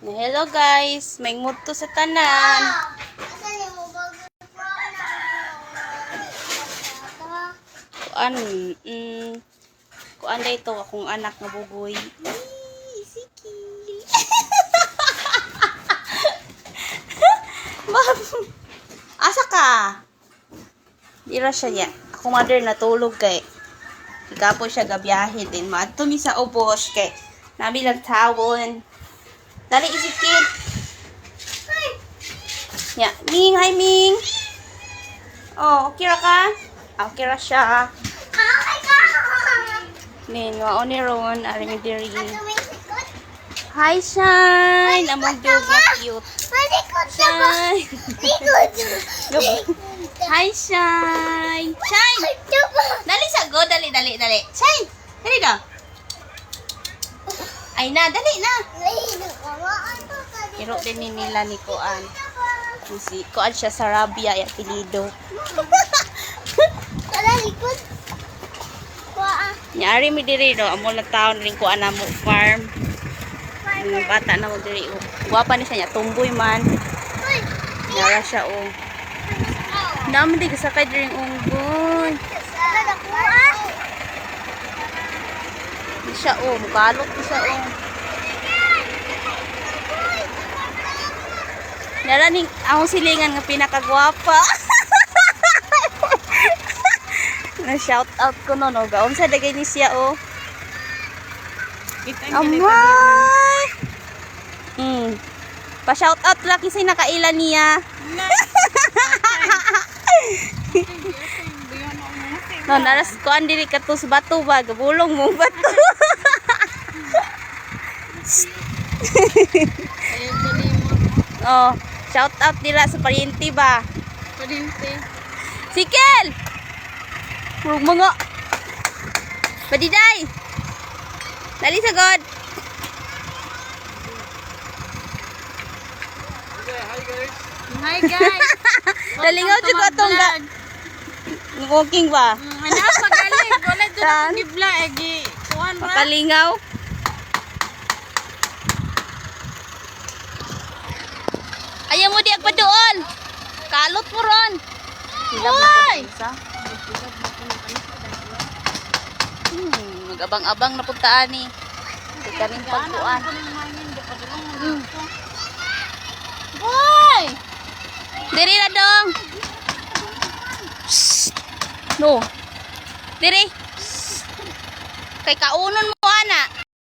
Hello guys, may muto sa tanan. Kuan, kuan na ito akong anak nga bugoy. Sikil. Ma'am, asa ka? Dira siya niya. Ako mother natulog kay. Ikapo siya gabiyahe din. Maadto mi sa ubos kay. Nabi lang tawon. Dali isikit. Ya, Ming, hi Ming. Oh, okay ra ka? Okay ra siya. Nin, wao ni Ron, ari mi diri. Hi Shine, among dog na cute. Shine. Hi Shine. Shine. Dali sa go, dali. Shine. Dali daw. Ay na, dali na. Iro din ni nila ni Kuan. Si Kuan siya sa Rabia, ya pilido. Nyari mi diri do, amo lang taon ring Kuan na mo farm. Yung bata na mo diri. Guwapa ni siya niya, tumboy man. Nyara siya o. Naman di kasakay diri ng unggoy. Di siya o, mukalok di siya o. Naraning akong silingan nga pinakagwapa. Na shout out ko no, gaon sa dagay ni siya o. Amay! Pa-shout out lang kasi nakailan niya. No, naras ko andiri katus bato ba, gabulong mo bato. Oh, shout out nila sa pariente ba? Pariente. Sikil! Murug mga. Padiday! Dali sa God! Hi guys! Dalingaw siya ko itong walking ba? Ano? Magaling! Wala doon akong gibla. Kuhan ra. Kalingaw? Ayaw mo di agpadoon! Kalot mo ron! Uy! Mag-abang-abang na puntaan ni. Kaning pagkuan. Uy! Diri na dong! No! Diri! Kay kaunon mo ana!